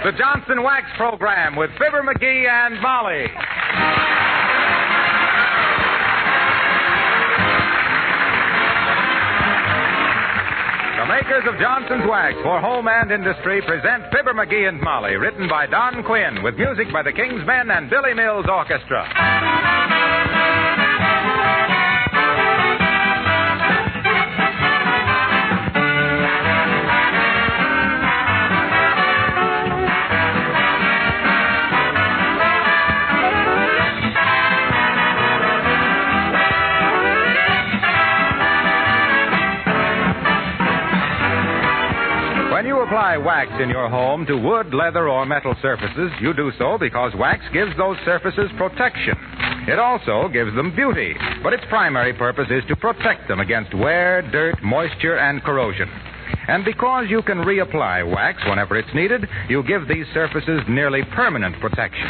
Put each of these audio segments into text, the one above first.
the Johnson Wax Program with Fibber McGee and Molly. The makers of Johnson's Wax for home and industry present Fibber McGee and Molly, written by Don Quinn, with music by the King's Men and Billy Mills Orchestra. When you apply wax in your home to wood, leather, or metal surfaces, you do so because wax gives those surfaces protection. It also gives them beauty, but its primary purpose is to protect them against wear, dirt, moisture, and corrosion. And because you can reapply wax whenever it's needed, you give these surfaces nearly permanent protection.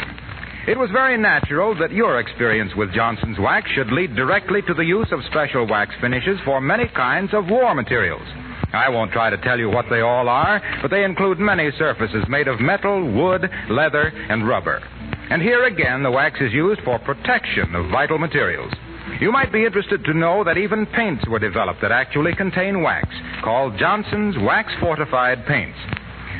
It was very natural that your experience with Johnson's Wax should lead directly to the use of special wax finishes for many kinds of war materials. I won't try to tell you what they all are, but they include many surfaces made of metal, wood, leather, and rubber. And here again, the wax is used for protection of vital materials. You might be interested to know that even paints were developed that actually contain wax, called Johnson's Wax-Fortified Paints.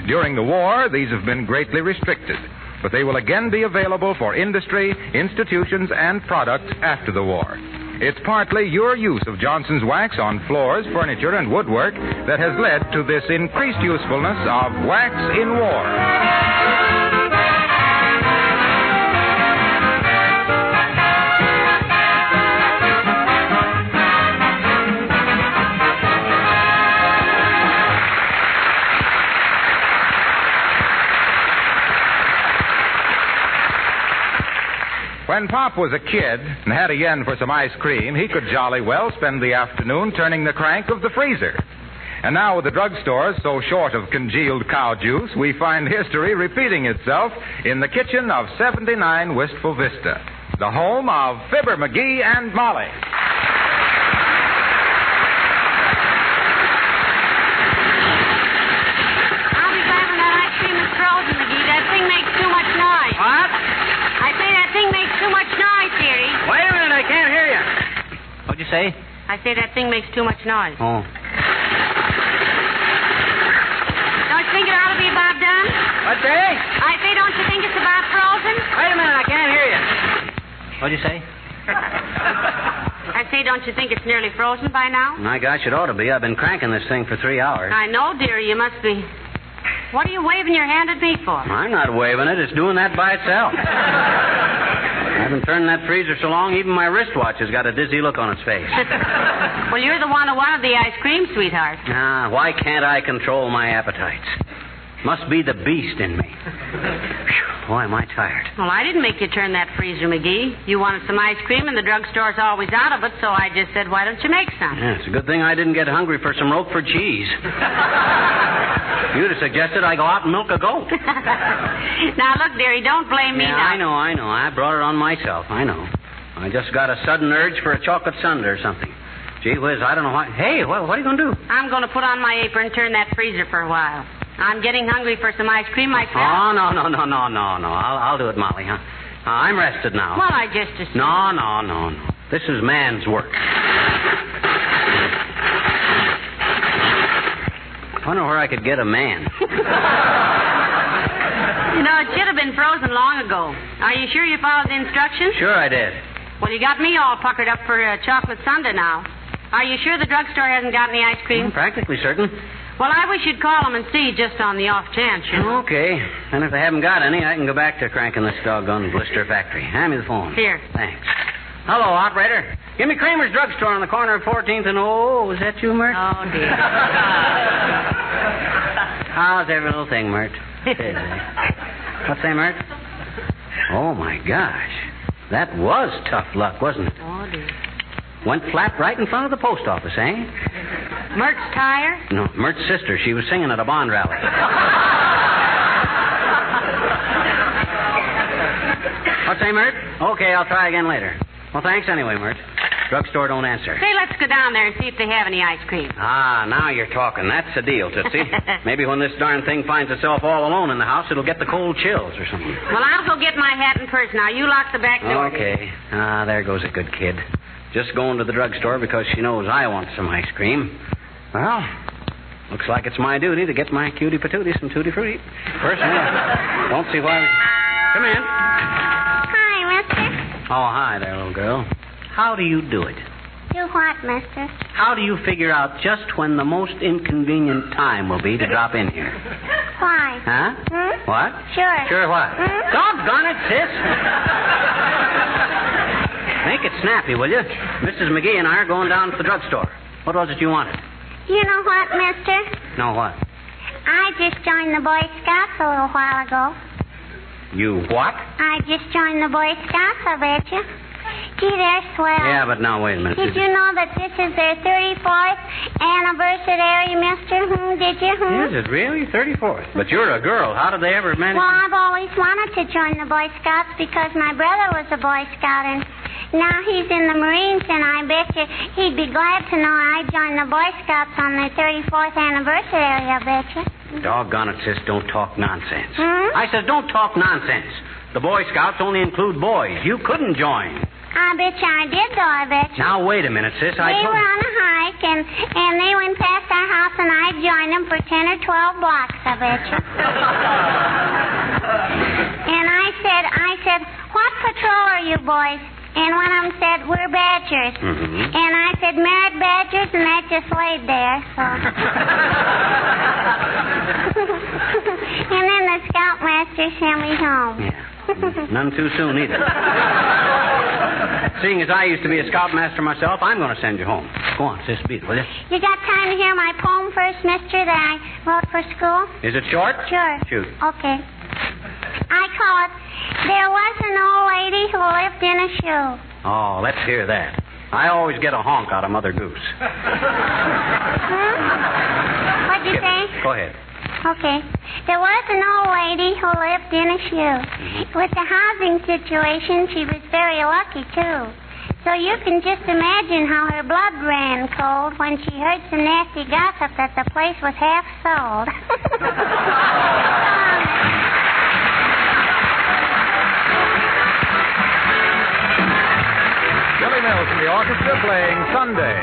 During the war, these have been greatly restricted, but they will again be available for industry, institutions, and products after the war. It's partly your use of Johnson's Wax on floors, furniture, and woodwork that has led to this increased usefulness of wax in war. When Pop was a kid and had a yen for some ice cream, he could jolly well spend the afternoon turning the crank of the freezer. And now with the drugstores so short of congealed cow juice, we find history repeating itself in the kitchen of 79 Wistful Vista, the home of Fibber McGee and Molly. I'll be glad when that ice cream is frozen, McGee. That thing makes too much noise. What? I say that thing makes too much noise, dearie. Wait a minute, I can't hear you. What'd you say? I say that thing makes too much noise. Oh. Don't you think it ought to be about done? What's that? I say, don't you think it's about frozen? Wait a minute, I can't hear you. What'd you say? I say, don't you think it's nearly frozen by now? My gosh, it ought to be. I've been cranking this thing for 3 hours. I know, dearie, you must be. What are you waving your hand at me for? I'm not waving it. It's doing that by itself. I've been turning that freezer so long, even my wristwatch has got a dizzy look on its face. Well, you're the one who wanted the ice cream, sweetheart. Why can't I control my appetites? Must be the beast in me. Whew, boy, am I tired. Well, I didn't make you turn that freezer, McGee. You wanted some ice cream, and the drugstore's always out of it, so I just said, why don't you make some? Yeah, it's a good thing I didn't get hungry for some Roquefort cheese. You'd have suggested I go out and milk a goat. Now, look, dearie, don't blame me now. I know. I brought it on myself. I know. I just got a sudden urge for a chocolate sundae or something. Gee whiz, I don't know why. Hey, what are you going to do? I'm going to put on my apron and turn that freezer for a while. I'm getting hungry for some ice cream myself. Oh, no. I'll do it, Molly, huh? I'm rested now. Well, I just assumed. No. This is man's work. I wonder where I could get a man. You know, it should have been frozen long ago. Are you sure you followed the instructions? Sure I did. Well, you got me all puckered up for a chocolate sundae now. Are you sure the drugstore hasn't got any ice cream? Practically certain. Well, I wish you'd call them and see just on the off chance, you know. Okay. And if they haven't got any, I can go back to cranking this doggone blister factory. Hand me the phone. Here. Thanks. Hello, operator. Give me Kramer's drugstore on the corner of 14th and... Oh, was that you, Mert? Oh, dear. How's every little thing, Mert? What's that, Mert? Oh, my gosh. That was tough luck, wasn't it? Oh, dear. Went flat right in front of the post office, eh? Mert's tire? No, Mert's sister. She was singing at a bond rally. What's that, Mert? Okay, I'll try again later. Well, thanks anyway, Mert. Drugstore don't answer. Say, let's go down there and see if they have any ice cream. Ah, now you're talking. That's the deal, Tootsie. Maybe when this darn thing finds itself all alone in the house, it'll get the cold chills or something. Well, I'll go get my hat and purse now. You lock the back door. Okay. Ah, there goes a good kid. Just going to the drugstore because she knows I want some ice cream. Well, looks like it's my duty to get my cutie patootie some tutti frutti. Personally, don't see why. Come in. Hi, mister. Oh, hi there, little girl. How do you do it? Do what, mister? How do you figure out just when the most inconvenient time will be to drop in here? Why? Huh? What? Sure. Sure what? Doggone it, sis. Make it snappy, will you? Mrs. McGee and I are going down to the drugstore. What was it you wanted? You know what, mister? No, what? I just joined the Boy Scouts a little while ago. You what? I just joined the Boy Scouts, I bet you. Gee, they're swell. Yeah, but now, wait a minute. Did you know that this is their 34th anniversary, mister? Did you? Is it really? 34th? But you're a girl. How did they ever manage? Well, I've always wanted to join the Boy Scouts because my brother was a Boy Scout, and now he's in the Marines, and I bet you he'd be glad to know I joined the Boy Scouts on their 34th anniversary, I bet you. Doggone it, sis, don't talk nonsense. I said don't talk nonsense. The Boy Scouts only include boys. You couldn't join. I bet you I did, though, I bet you. Now, wait a minute, sis. They were on a hike, and they went past our house, and I joined them for 10 or 12 blocks, I bet you. And I said, what patrol are you boys? And one of them said, we're Badgers. And I said, married Badgers, and that just laid there, so. And then the scoutmaster sent me home. Yeah. None too soon, either. Seeing as I used to be a scoutmaster myself, I'm going to send you home. Go on, sis, beat it, will you? You got time to hear my poem first, mister, that I wrote for school? Is it short? Sure. Shoot. Okay. I call it, There Was an Old Lady Who Lived in a Shoe. Oh, let's hear that. I always get a honk out of Mother Goose. What'd you say? Go ahead. Okay. There was an old lady who lived in a shoe. With the housing situation, she was very lucky, too. So you can just imagine how her blood ran cold when she heard some nasty gossip that the place was half sold. Billy Mills from the orchestra playing Sunday.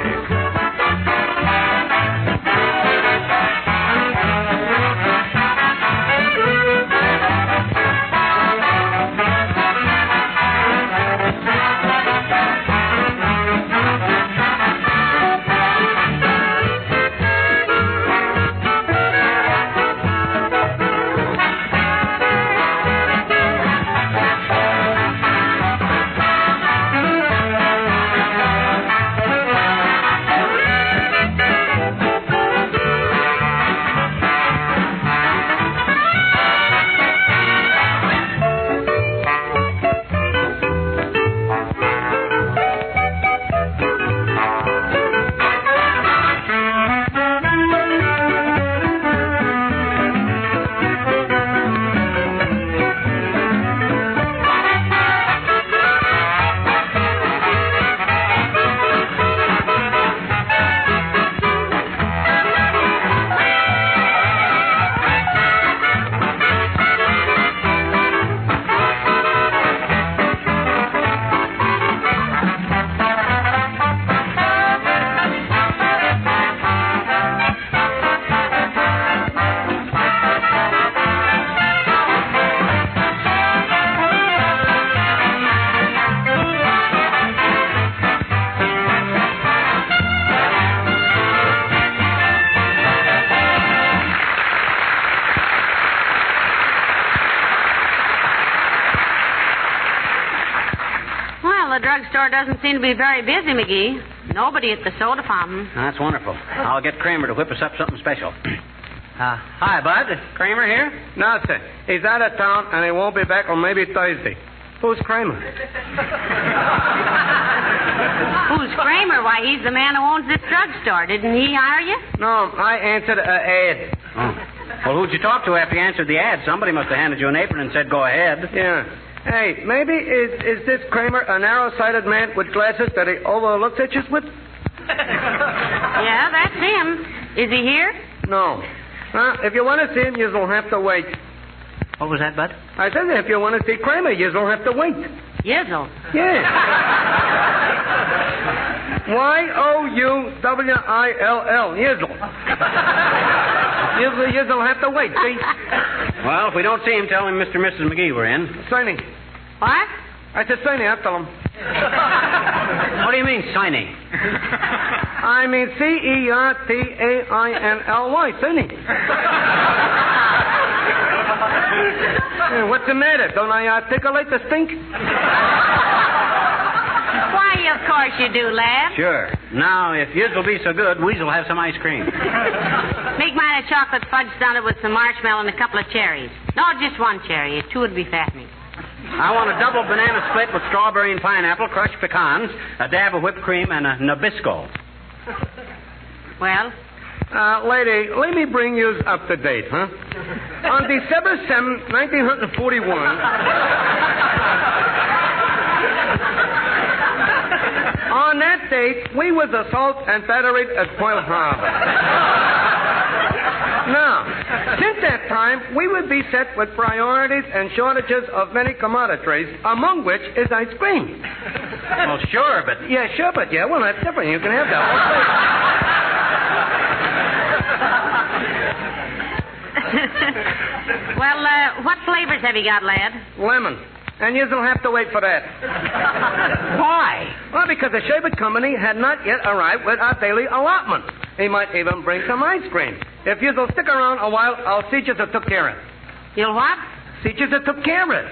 The drugstore doesn't seem to be very busy, McGee. Nobody at the soda fountain. That's wonderful. I'll get Kramer to whip us up something special. Hi, Bud. Kramer here? No, sir. He's out of town, and he won't be back till maybe Thursday. Who's Kramer? Who's Kramer? Why, he's the man who owns this drugstore. Didn't he hire you? No, I answered an ad. Oh. Well, who'd you talk to after you answered the ad? Somebody must have handed you an apron and said, go ahead. Yeah. Hey, maybe is this Kramer a narrow-sighted man with glasses that he overlooks itches with? Yeah, that's him. Is he here? No. If you want to see him, you'll have to wait. What was that, Bud? I said if you want to see Kramer, you'll have to wait. Yizzle. Yes. Youwill. Yizzle. You'll have to wait, see? Well, if we don't see him, tell him Mr. and Mrs. McGee were in. Signing. What? I said signing. I'll tell him. What do you mean, signing? I mean Certainly. Signing. What's the matter? Don't I articulate the stink? Why, of course you do, lad. Sure. Now, if yours will be so good, we'll have some ice cream. Make mine a chocolate fudge sundae with some marshmallow and a couple of cherries. No, just one cherry. Two would be fattening. I want a double banana split with strawberry and pineapple, crushed pecans, a dab of whipped cream, and a Nabisco. Well? Lady, let me bring you up to date, huh? On December 7, 1941... On that date, we was assaulted and battered at Pearl Harbor. Now, since that time, we would be set with priorities and shortages of many commodities, among which is ice cream. Well, sure, but... Yeah, sure, but yeah, well, that's different. You can have that whole thing. Well, what flavors have you got, lad? Lemon. And you'll have to wait for that. Why? Well, because the sherbet company had not yet arrived with our daily allotment. He might even bring some ice cream. If you'll stick around a while, I'll see you that took care of it. You'll what? See you that took care of it.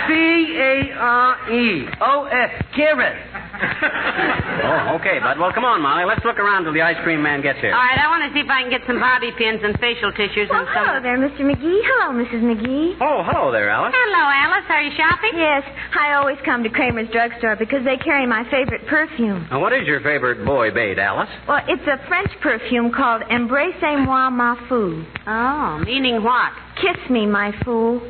Careos. Carrot. Oh, okay, Bud. Well, come on, Molly. Let's look around till the ice cream man gets here. All right, I want to see if I can get some bobby pins and facial tissues and some... Hello there, Mr. McGee. Hello, Mrs. McGee. Oh, hello there, Alice. Hello, Alice. Are you shopping? Yes, I always come to Kramer's drugstore because they carry my favorite perfume. Now, what is your favorite boy bait, Alice? Well, it's a French perfume called Embrassez-moi, ma fou. Oh, meaning what? Kiss me, my fool.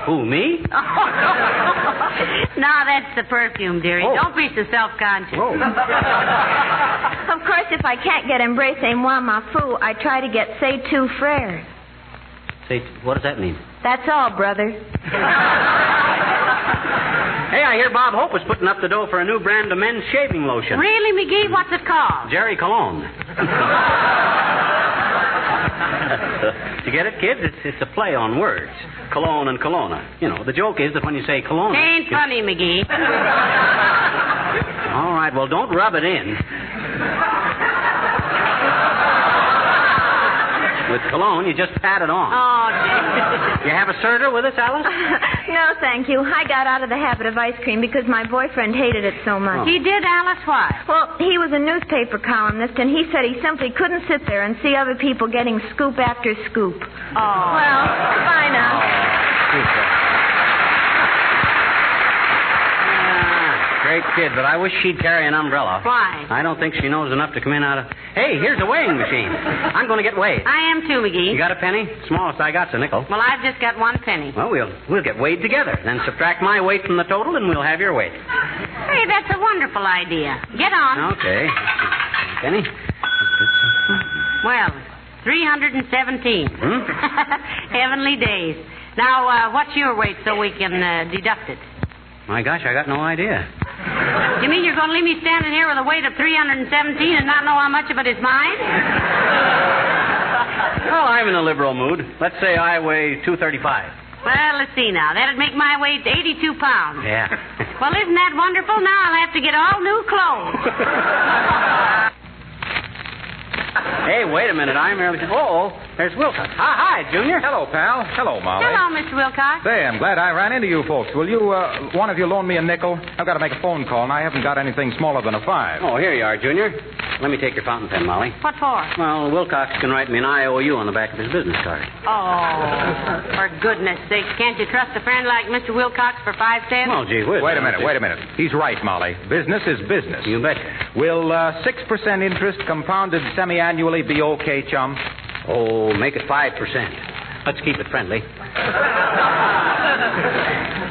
Who, me? No, that's the perfume, dearie. Oh. Don't be so self-conscious. Oh. Of course, if I can't get Embrassez-moi, ma fou, I try to get C'est tout frère. Say, what does that mean? That's all, brother. Hey, I hear Bob Hope was putting up the dough for a new brand of men's shaving lotion. Really, McGee? What's it called? Jerry Cologne. You get it, kids? It's a play on words. Cologne and Kelowna. You know, the joke is that when you say Kelowna... Ain't funny, McGee. All right, well, don't rub it in. With cologne, you just pat it on. Oh, dear. You have a serter with us, Alice? No, thank you. I got out of the habit of ice cream because my boyfriend hated it so much. He did, Alice? Why? Well, he was a newspaper columnist, and he said he simply couldn't sit there and see other people getting scoop after scoop. Oh. Well, bye now. Great kid, but I wish she'd carry an umbrella. Why? I don't think she knows enough to come in out of... Hey, here's a weighing machine. I'm going to get weighed. I am too, McGee. You got a penny? Smallest I got's a nickel. Well, I've just got 1 penny. Well, we'll get weighed together. Then subtract my weight from the total, and we'll have your weight. Hey, that's a wonderful idea. Get on. Okay. Penny? Well, 317. Heavenly days. Now, what's your weight so we can deduct it? My gosh, I got no idea. You mean you're going to leave me standing here with a weight of 317 and not know how much of it is mine? Well, I'm in a liberal mood. Let's say I weigh 235. Well, let's see now. That'd make my weight 82 pounds. Yeah. Well, isn't that wonderful? Now I'll have to get all new clothes. Hey, wait a minute. I'm merely... Oh, there's Wilcox. Hi, Junior. Hello, pal. Hello, Molly. Hello, Mr. Wilcox. Say, I'm glad I ran into you folks. Will you, one of you loan me a nickel? I've got to make a phone call, and I haven't got anything smaller than a 5. Oh, here you are, Junior. Let me take your fountain pen, Molly. What for? Well, Wilcox can write me an IOU on the back of his business card. Oh, for goodness sake. Can't you trust a friend like Mr. Wilcox for 5 cents? Well, gee whiz. Wait a minute. He's right, Molly. Business is business. You betcha. Will 6% interest compounded semi-annually be okay, chum? Oh, make it 5%. Let's keep it friendly.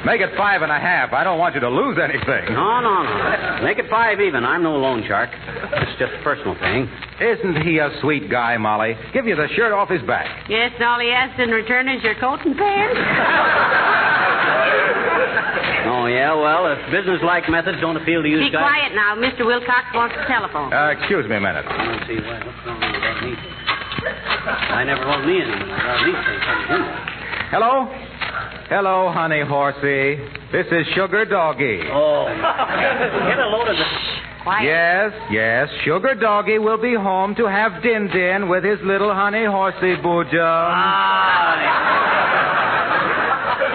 Make it 5.5. I don't want you to lose anything. No. Make it 5 even. I'm no loan shark. It's just a personal thing. Isn't he a sweet guy, Molly? Give you the shirt off his back. Yes, and all he asks in return is your coat and pants. Oh, yeah, well, if business-like methods don't appeal to you Be guys... quiet now. Mr. Wilcox wants the telephone. Excuse me a minute. Let's see, what's wrong with me? I never loaned me anything. I got these things. Hello? Hello, honey horsey. This is Sugar Doggy. Oh. Get a load of the... Quiet. Yes. Sugar Doggy will be home to have din-din with his little honey horsey boojum.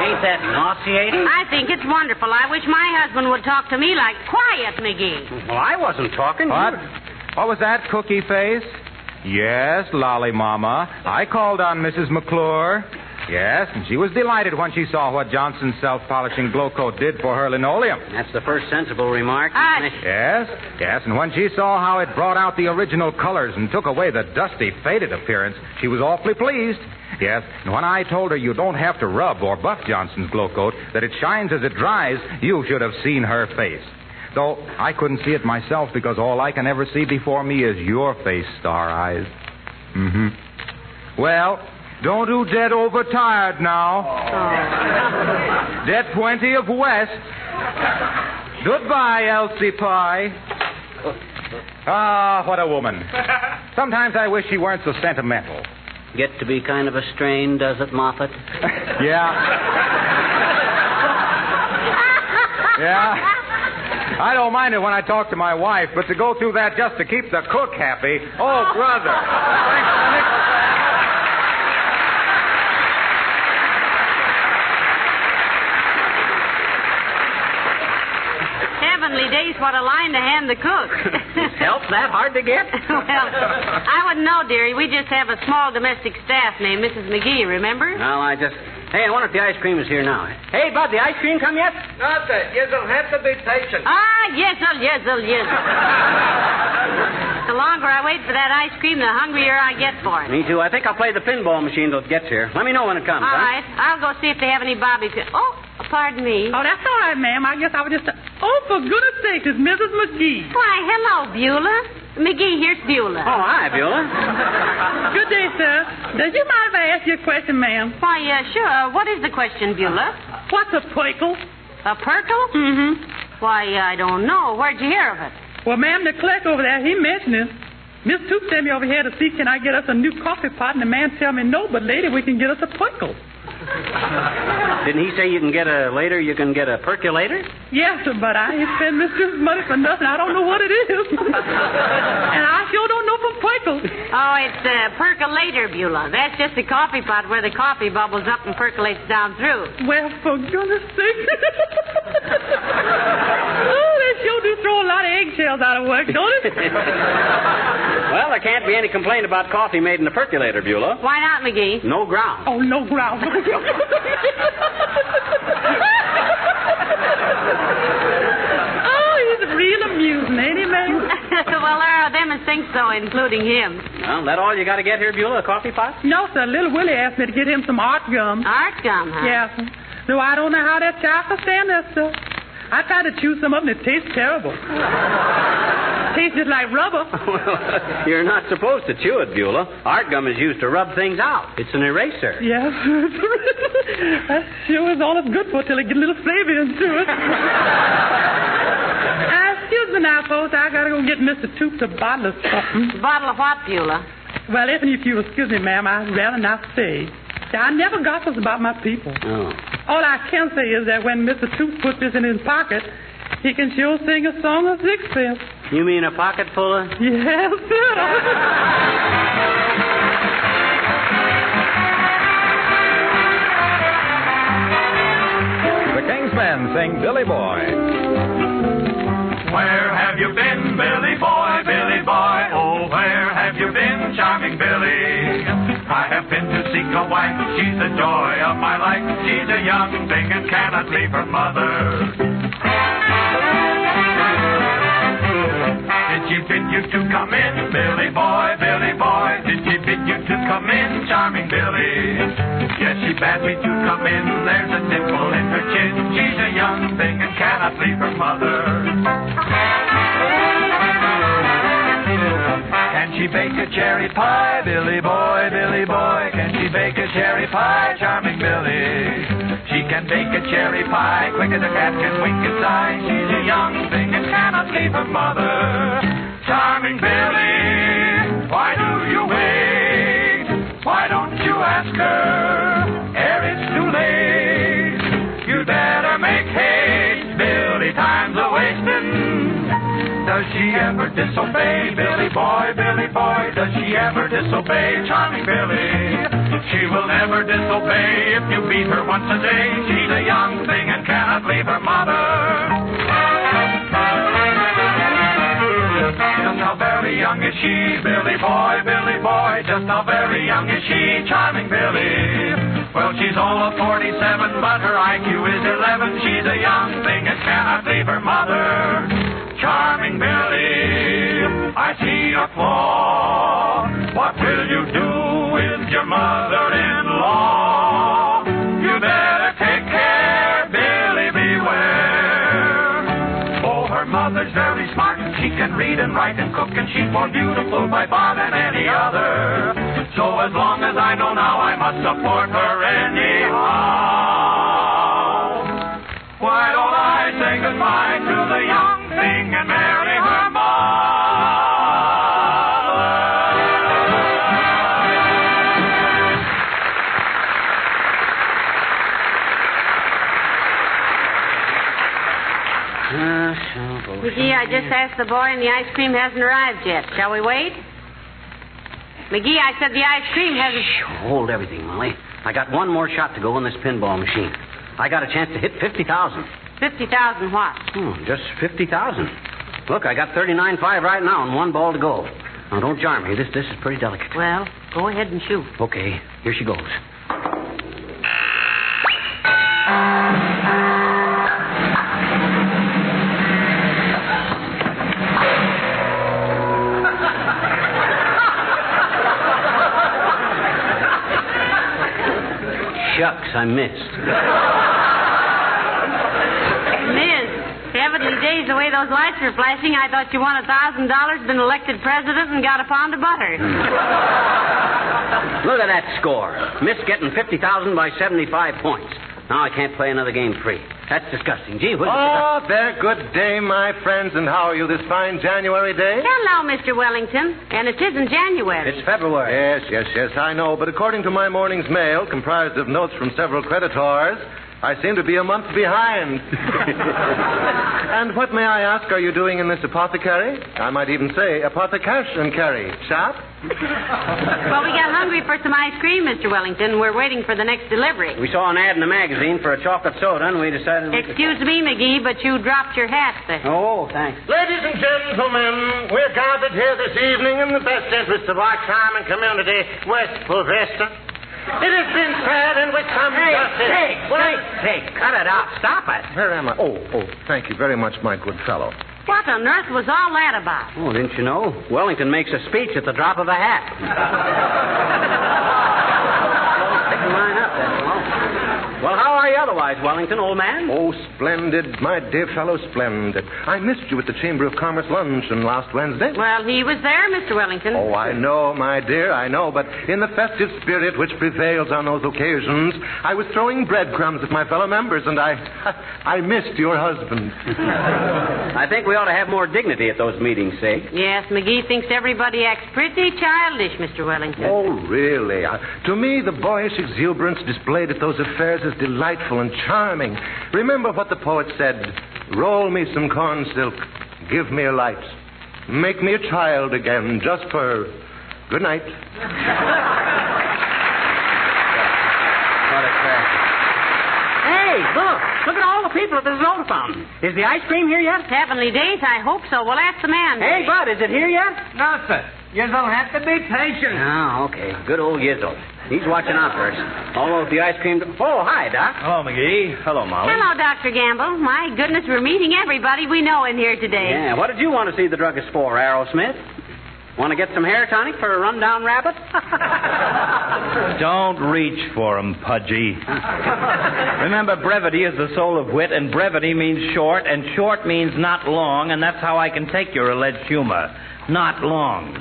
Ain't that nauseating? I think it's wonderful. I wish my husband would talk to me like Quiet McGee. Well, I wasn't talking. What? What was that, Cookie Face? Yes, Lolly Mama. I called on Mrs. McClure. Yes, and she was delighted when she saw what Johnson's self-polishing glow coat did for her linoleum. That's the first sensible remark. Yes, and when she saw how it brought out the original colors and took away the dusty, faded appearance, she was awfully pleased. Yes, and when I told her you don't have to rub or buff Johnson's glow coat, that it shines as it dries, you should have seen her face. Though I couldn't see it myself because all I can ever see before me is your face, Star Eyes. Well, don't do dead overtired now. Dead plenty of West. Goodbye, Elsie Pye. Ah, what a woman. Sometimes I wish she weren't so sentimental. Get to be kind of a strain, does it, Moffat? Yeah. I don't mind it when I talk to my wife, but to go through that just to keep the cook happy, oh, brother. Heavenly days, what a line to hand the cook. Help that hard to get? Well, I wouldn't know, dearie. We just have a small domestic staff named Mrs. McGee, remember? Well, Hey, I wonder if the ice cream is here now. Hey, Bud, the ice cream come yet? Not that. You'll have to be patient. Yezzle. The longer I wait for that ice cream, the hungrier I get for it. Me too. I think I'll play the pinball machine till it gets here. Let me know when it comes, All right. I'll go see if they have any bobby pins. Oh, pardon me. Oh, that's all right, ma'am. I guess I was just... Oh, for goodness sake, it's Mrs. McGee. Why, hello, Beulah. McGee, here's Beulah. Oh, hi, Beulah. Good day, sir. Does you mind if I ask you a question, ma'am? Why, sure. What is the question, Beulah? What's a pickle? A perkle? Mm-hmm. Why, I don't know. Where'd you hear of it? Well, ma'am, the clerk over there, he mentioned it. Miss Toop sent me over here to see can I get us a new coffee pot, and the man tell me no, but later we can get us a pickle. Didn't he say you can get a percolator? Yes, but I ain't spend Mr. money for nothing. I don't know what it is. And I sure don't know for pickles. Oh, it's a percolator, Beulah. That's just a coffee pot where the coffee bubbles up and percolates down through. Well, for goodness sake. Oh, they sure do throw a lot of eggshells out of work, don't it? Well, there can't be any complaint about coffee made in a percolator, Beulah. Why not, McGee? No ground. Oh, no ground. Oh, he's real amusing, ain't he, man? Well, there are them that think so, including him. Well, that all you got to get here, Beulah, a coffee pot? No, sir. Little Willie asked me to get him some art gum. Art gum, huh? Yeah, sir. Though I don't know how that child can stand that stuff. I tried to chew some of them. It tastes terrible. Tastes just like rubber. Well, you're not supposed to chew it, Beulah. Art gum is used to rub things out. It's an eraser. Yes. That sure is all it's good for till it gets a little flavor into it. Excuse me now, folks. I got to go get Mr. Toops a bottle of something. A bottle of what, Beulah? Well, if you excuse me, ma'am, I'd rather not say. I never gossips about my people. Oh. All I can say is that when Mr. Toops puts this in his pocket, he can sure sing a song of sixpence. You mean a pocket full of... Yes, sir. The Kingsmen sing Billy Boy. Where have you been, Billy Boy, Billy Boy? Oh, where have you been, charming Billy? I have been to seek a wife, she's the joy of my life. She's a young thing and cannot leave her mother. Did she bid you to come in, Billy Boy, Billy Boy? Did she bid you to come in, charming Billy? asked me to come in. There's a dimple in her chin. She's a young thing and cannot leave her mother. Can she bake a cherry pie, Billy boy, Billy boy? Can she bake a cherry pie, charming Billy? She can bake a cherry pie quick as a cat can wink its eye. She's a young thing and cannot leave her mother. Charming Billy, why do you wait? Why don't you ask her ere it's too late? You'd better make haste, Billy, time's a-wasting. Does she ever disobey, Billy boy, Billy boy? Does she ever disobey, charming Billy? She will never disobey if you beat her once a day. She's a young thing and cannot leave her mother. Just how very young is she, Billy boy, Billy boy? Just how very young is she, charming Billy? Well, she's all of 47, but her IQ is 11. She's a young thing and cannot leave her mother. Charming Billy, I see your flaw. What will you do with your mother-in-law? You better take care, Billy, beware. Oh, her mother's very smart, and she can read and write and cook, and she's more beautiful by far than any other. So as long as I know now, I must support her anyhow. Why don't I say goodbye to the young thing and marry her mother? McGee, I just asked the boy, and the ice cream hasn't arrived yet. Shall we wait? McGee, I said the ice cream hasn't... Shh, hold everything, Molly. I got one more shot to go in this pinball machine. I got a chance to hit 50,000. 50,000 what? Just 50,000. Look, I got 39.5 right now and one ball to go. Now, don't jar me. This is pretty delicate. Well, go ahead and shoot. Okay, here she goes. Shucks, I missed. Heavenly days, the way those lights are flashing, I thought you won $1,000, been elected president, and got a pound of butter. Look at that score. Miss getting 50,000 by 75 points. Now I can't play another game free. That's disgusting. Gee whiz. Oh, there. Good day, my friends. And how are you this fine January day? Hello, Mr. Wellington. And it isn't January. It's February. Yes, I know. But according to my morning's mail, comprised of notes from several creditors, I seem to be a month behind. And what, may I ask, are you doing in this apothecary? I might even say apothecash and carry. Shop? Well, we got hungry for some ice cream, Mr. Wellington. We're waiting for the next delivery. We saw an ad in the magazine for a chocolate soda, and we decided... Excuse me, McGee, but you dropped your hat there. Oh, thanks. Ladies and gentlemen, we're gathered here this evening in the best interest of our charming community, Wistful Vista. It has been said, and with some justice... Hey, cut it out. Stop it. Where am I? Oh, thank you very much, my good fellow. What on earth was all that about? Oh, didn't you know? Wellington makes a speech at the drop of a hat. Stick the line up, that's all. Well, how are you otherwise, Wellington, old man? Oh, splendid, my dear fellow, splendid. I missed you at the Chamber of Commerce luncheon last Wednesday. Well, he was there, Mr. Wellington. Oh, I know, my dear, I know. But in the festive spirit which prevails on those occasions, I was throwing breadcrumbs at my fellow members, and I missed your husband. I think we ought to have more dignity at those meetings, Sig. Yes, McGee thinks everybody acts pretty childish, Mr. Wellington. Oh, really? To me, the boyish exuberance displayed at those affairs is delightful and charming. Remember what the poet said, roll me some corn silk, give me a light, make me a child again, just for good night. What a crack. Hey, look at all the people at the soda fountain. Is the ice cream here yet? Heavenly days, I hope so. We'll ask the man. Hey, Bud, is it here yet? No, sir. You'll have to be patient. Oh, okay. Good old Yizzo. He's watching out for us. Although if the ice cream... Oh, hi, Doc. Hello, McGee. Hello, Molly. Hello, Dr. Gamble. My goodness, we're meeting everybody we know in here today. Yeah, what did you want to see the druggist for, Aerosmith? Want to get some hair tonic for a rundown rabbit? Don't reach for 'em, Pudgy. Remember, brevity is the soul of wit, and brevity means short, and short means not long, and that's how I can take your alleged humor. Not long.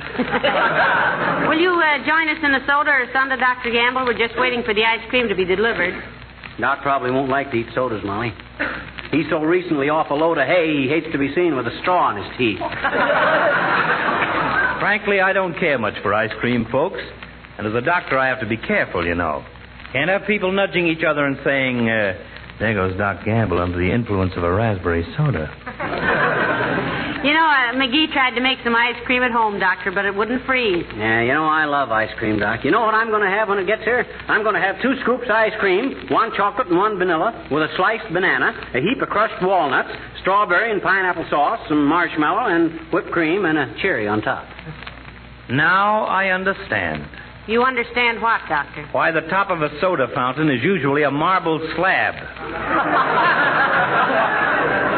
Will you join us in a soda or soda, Dr. Gamble? We're just waiting for the ice cream to be delivered. Doc probably won't like to eat sodas, Molly. He's so recently off a load of hay, he hates to be seen with a straw in his teeth. Frankly, I don't care much for ice cream, folks. And as a doctor, I have to be careful, you know. Can't have people nudging each other and saying, there goes Doc Gamble under the influence of a raspberry soda. You know, McGee tried to make some ice cream at home, Doctor, but it wouldn't freeze. Yeah, you know, I love ice cream, Doc. You know what I'm going to have when it gets here? I'm going to have 2 scoops of ice cream, 1 chocolate and 1 vanilla, with a sliced banana, a heap of crushed walnuts, strawberry and pineapple sauce, some marshmallow, and whipped cream, and a cherry on top. Now I understand. You understand what, Doctor? Why the top of a soda fountain is usually a marble slab.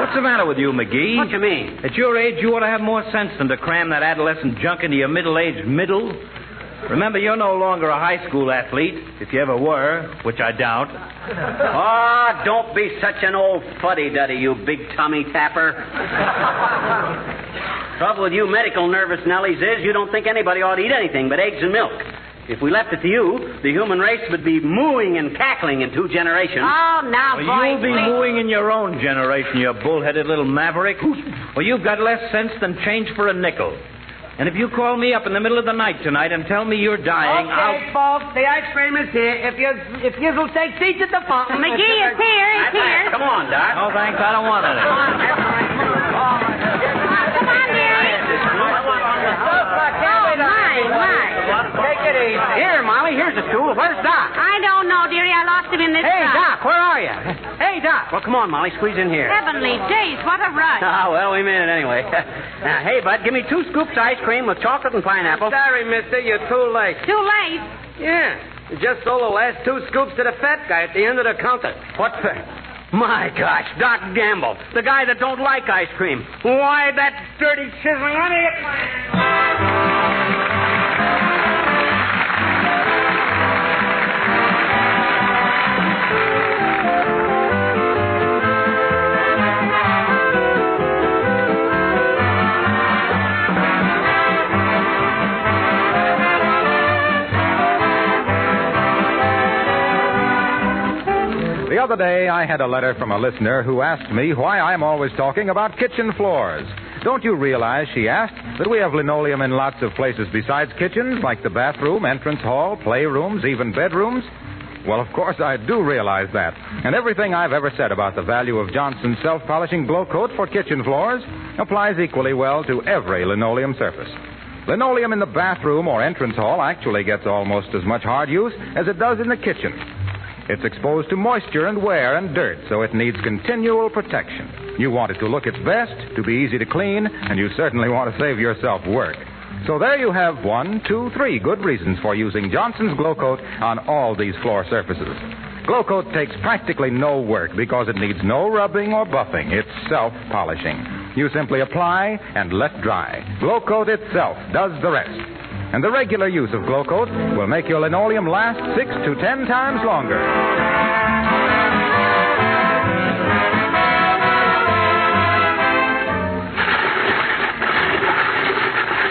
What's the matter with you, McGee? What you mean? At your age, you ought to have more sense than to cram that adolescent junk into your middle-aged middle. Remember, you're no longer a high school athlete, if you ever were, which I doubt. Oh, don't be such an old fuddy-duddy, you big tummy tapper. Trouble with you medical nervous Nellies is you don't think anybody ought to eat anything but eggs and milk. If we left it to you, the human race would be mooing and cackling in 2 generations. Oh, now, well, boy, you'll be mooing in your own generation, you bullheaded little maverick. Well, you've got less sense than change for a nickel. And if you call me up in the middle of the night tonight and tell me you're dying, Okay, folks, the ice cream is here. If you'll take seats at the fountain. McGee is here. He's here. Come on, Doc. no thanks, I don't want any. Come on, dearie. Take it easy. Here, Molly, here's the stool. Where's Doc? I don't know, dearie. I lost him in this Hey, truck. Doc, where are you? Hey, Doc. Well, come on, Molly, squeeze in here. Heavenly days, what a rush. Ah, well, we made it anyway. Now, hey, bud, give me 2 scoops of ice cream with chocolate and pineapple. Sorry, mister, you're too late. Too late. Yeah, you just sold the last 2 scoops to the fat guy at the end of the counter. What the... My gosh, Doc Gamble, the guy that don't like ice cream. Why, that dirty chiseling... Let me get The other day, I had a letter from a listener who asked me why I'm always talking about kitchen floors. Don't you realize, she asked, that we have linoleum in lots of places besides kitchens, like the bathroom, entrance hall, playrooms, even bedrooms? Well, of course, I do realize that. And everything I've ever said about the value of Johnson's self-polishing glow coat for kitchen floors applies equally well to every linoleum surface. Linoleum in the bathroom or entrance hall actually gets almost as much hard use as it does in the kitchen. It's exposed to moisture and wear and dirt, so it needs continual protection. You want it to look its best, to be easy to clean, and you certainly want to save yourself work. So there you have 1, 2, 3 good reasons for using Johnson's Glow Coat on all these floor surfaces. Glow Coat takes practically no work because it needs no rubbing or buffing. It's self-polishing. You simply apply and let dry. Glow Coat itself does the rest. And the regular use of Glow Coat will make your linoleum last 6 to 10 times longer.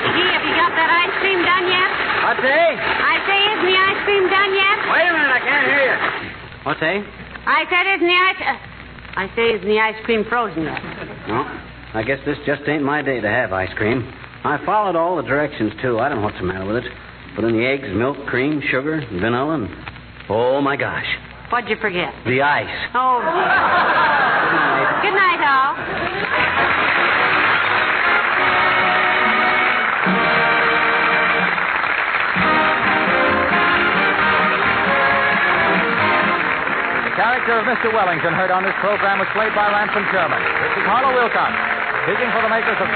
McGee, have you got that ice cream done yet? What's that? I say, isn't the ice cream done yet? Wait a minute, I can't hear you. What's that? I said, isn't the ice... I say, isn't the ice cream frozen yet? No, I guess this just ain't my day to have ice cream. I followed all the directions, too. I don't know what's the matter with it. Put in the eggs, milk, cream, sugar, vanilla, and... Oh, my gosh. What'd you forget? The ice. Oh, good night, all. The character of Mr. Wellington heard on this program was played by Ransom Sherman. This is Harlow Wilcox, speaking for the makers of